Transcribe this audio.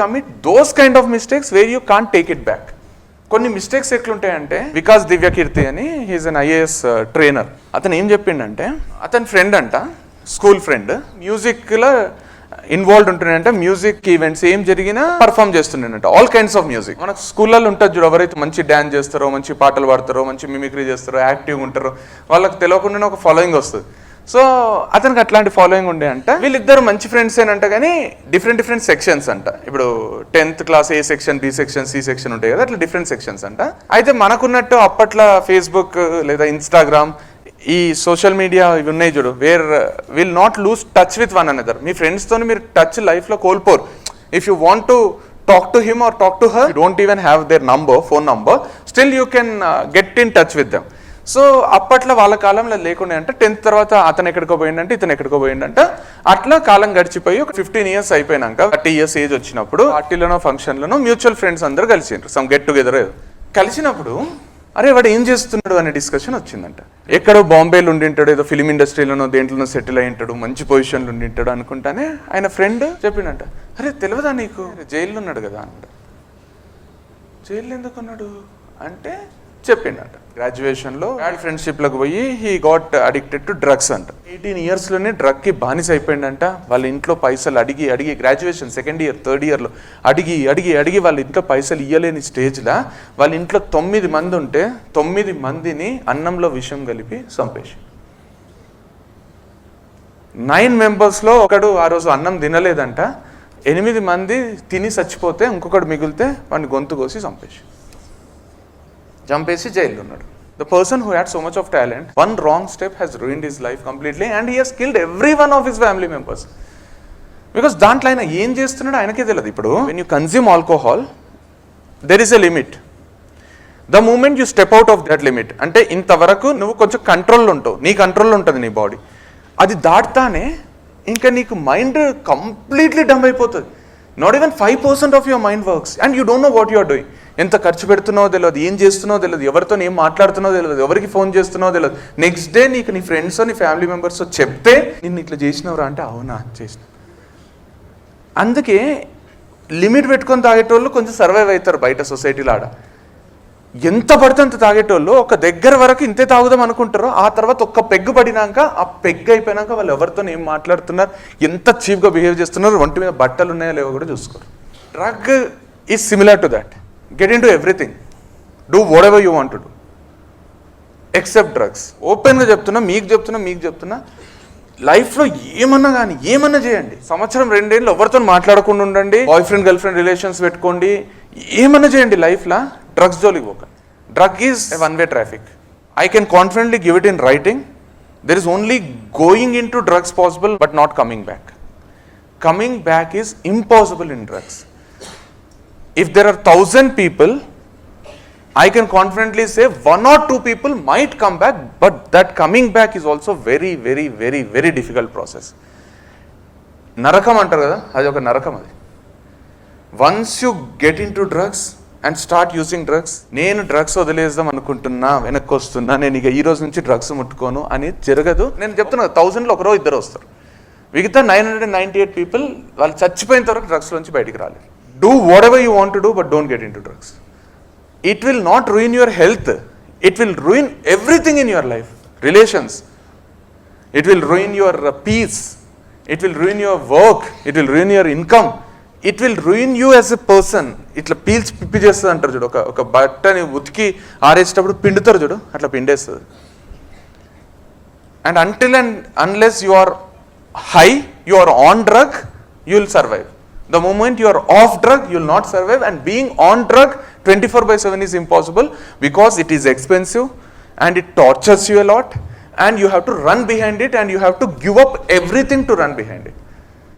Commit those kind of mistakes where you can't take it back. కొన్ని mistakes ఎట్లుంటాయంటే, Vikas దివ్యకీర్తి అని he's an IAS trainer. అతను ఏం చెప్పిండంటే, అతని friend అంట, స్కూల్ ఫ్రెండ్, మ్యూజిక్లో ఇన్వాల్వ్డ్ ఉంటుందంటే, మ్యూజిక్ ఈవెంట్స్ ఏం జరిగినా పర్ఫామ్ చేస్తుండేనంట, ఆల్ కైండ్స్ ఆఫ్ మ్యూజిక్. మనకు స్కూళ్ళలో ఉంటుంది చూడు, ఎవరైతే మంచి డ్యాన్స్ చేస్తారో, మంచి పాటలు పాడతారో, మంచి మిమిక్రీ చేస్తారో, యాక్టివ్గా ఉంటారో, వాళ్ళకి తెలియకుండానే ఒక ఫాలోయింగ్ వస్తుంది. సో అతనికి అట్లాంటి ఫాలోయింగ్ ఉండే అంట. వీళ్ళిద్దరు మంచి ఫ్రెండ్స్ ఏనంట, కానీ డిఫరెంట్ సెక్షన్స్ అంట. ఇప్పుడు 10th class A section, B section, C section ఉంటాయి కదా, అట్లా డిఫరెంట్ సెక్షన్స్ అంట. అయితే మనకున్నట్టు అప్పట్లో ఫేస్బుక్ లేదా ఇన్స్టాగ్రామ్, ఈ సోషల్ మీడియా ఇవి ఉన్నాయి చూడు, we're will not lose touch with one another. మీ ఫ్రెండ్స్తో మీరు టచ్ లైఫ్లో కోల్పోరు. If you want to talk to him or talk to her, you don't even have their number, phone number, still you can get in touch with them. So అప్పట్లో వాళ్ళ కాలంలో లేకుండా అంటే 10th తర్వాత అతను ఎక్కడికో పోయిందంటే, ఇతను ఎక్కడికో పోయిందంట. అట్లా కాలం గడిచిపోయి ఒక 15 years అయిపోయినాక, 30 years ఏజ్ వచ్చినప్పుడు పార్టీలోనో ఫంక్షన్లోనో మ్యూచువల్ ఫ్రెండ్స్ అందరూ కలిసిండ్రు, సమ్ గెట్ టుగెదర్. కలిసినప్పుడు అరే వాడు ఏం చేస్తున్నాడు అనే డిస్కషన్ వచ్చిందంట. ఎక్కడో బాంబేలో ఉండింటాడు, ఏదో ఫిలిం ఇండస్ట్రీలోనో దేంట్లోనో సెటిల్ అయి ఉంటాడు, మంచి పొజిషన్లో ఉండింటాడు అనుకుంటానే ఆయన ఫ్రెండ్ చెప్పిండంట, అరే తెలియదా నీకు జైల్లో ఉన్నాడు కదా అన్నాడు. జైల్లో ఎందుకు ఉన్నాడు అంటే చెప్పిండట, గ్రాడ్యుయేషన్లో బ్యాడ్ ఫ్రెండ్షిప్లకు పోయి he got addicted to drugs అంట. 18 yearsలోనే డ్రగ్కి బానిస అయిపోయిందంట. వాళ్ళ ఇంట్లో పైసలు అడిగి గ్రాడ్యుయేషన్ 2nd year 3rd yearలో అడిగి వాళ్ళ ఇంట్లో పైసలు ఇవ్వలేని స్టేజ్లో వాళ్ళ ఇంట్లో 9 మంది ఉంటే 9 మందిని అన్నంలో విషం కలిపి చంపేసి, 9 members ఒకడు ఆ రోజు అన్నం తినలేదంట. 8 మంది తిని చచ్చిపోతే ఇంకొకడు మిగిలితే వాడిని గొంతు కోసి చంపేసి జైల్లో ఉన్నాడు. The person who had so much of talent, one wrong step has ruined his life completely and he has killed every one of his family members. Because దాంట్లో ఆయన ఏం చేస్తున్నాడో ఆయనకే తెలియదు. ఇప్పుడు when you consume alcohol, there is a limit. The moment you step out of that limit, అంటే ఇంతవరకు నువ్వు కొంచెం కంట్రోల్లో ఉంటావు, నీ కంట్రోల్లో ఉంటుంది నీ బాడీ. అది దాటుతానే ఇంకా నీకు మైండ్ కంప్లీట్లీ డంప్ అయిపోతుంది. Not even 5% of your mind works and you don't know what you are doing. ఎంత ఖర్చు పెడుతున్నావో తెలియదు, ఏం చేస్తున్నావో తెలియదు, ఎవరితో ఏం మాట్లాడుతున్నావో తెలియదు, ఎవరికి ఫోన్ చేస్తున్నావో తెలియదు. నెక్స్ట్ డే నీకు నీ ఫ్రెండ్స్ నీ ఫ్యామిలీ మెంబర్స్ చెప్తే నిన్ను ఇట్లా చేసినవరా అంటే అవునా చేసిన. అందుకే లిమిట్ పెట్టుకొని తాగేటోళ్ళు కొంచెం సర్వైవ్ అవుతారు బయట సొసైటీలో. ఆడ ఎంత పడితే అంత తాగేటోళ్ళు ఒక దగ్గర వరకు ఇంతే తాగుదాం అనుకుంటారో, ఆ తర్వాత ఒక్క పెగ్గు పడినాక, ఆ పెగ్గు అయిపోయినాక వాళ్ళు ఎవరితో ఏం మాట్లాడుతున్నారు, ఎంత చీప్గా బిహేవ్ చేస్తున్నారు, ఒంటి మీద బట్టలు ఉన్నాయో లేవో కూడా చూసుకోరు. Drug is similar to that. Get into everything. Do whatever you want to do. Except drugs. ఓపెన్గా చెప్తున్నా, మీకు చెప్తున్నా, లైఫ్లో ఏమన్నా కానీ ఏమన్నా చేయండి. 1-2 years ఎవరితో మాట్లాడకుండా ఉండండి, boyfriend girlfriend relations పెట్టుకోండి, ఏమన్నా చేయండి. లైఫ్లో డ్రగ్స్ జోలికి పోకండి. Drug is a one-way traffic. I can confidently give it in writing. There is only going into drugs possible but not coming back. Coming back is impossible in drugs. If there are 1,000 people, I can confidently say 1 or 2 people might come back, but that coming back is also very difficult process. Narakam antaru kada, adi oka narakam adi. Once you get into drugs and start using drugs, నేను drugs వదిలేద్దాం అనుకుంటున్నా, వెనక్కి వస్తున్నా, నేను ఇక ఈ రోజు నుంచి డ్రగ్స్ ముట్టుకోను అని జరగదు. నేను చెప్తున్నా 1000లో ఒకరో ఇద్దరు వస్తారు. మిగతా 998 people వాళ్ళు చచ్చిపోయిన తర్వాత డ్రగ్స్ నుంచి బయటికి రాలేరు. Do whatever you want to do, but don't get into drugs. It will not ruin your health. It will ruin everything in your life. Relations. It will ruin your peace. It will ruin your work. It will ruin your income. It will ruin you as a person. ఇట్లా పీల్చి పిప్పి చేస్తుంది అంటారు చూడు, ఒక బట్టని ఉతికి ఆరేసేటప్పుడు పిండుతారు చూడు, అట్లా పిండేస్తుంది. And until and unless you are high, you are on drug, you will survive. The moment you are off drug, you will not survive, and being on drug 24/7 is impossible because it is expensive and it tortures you a lot and you have to run behind it and you have to give up everything to run behind it.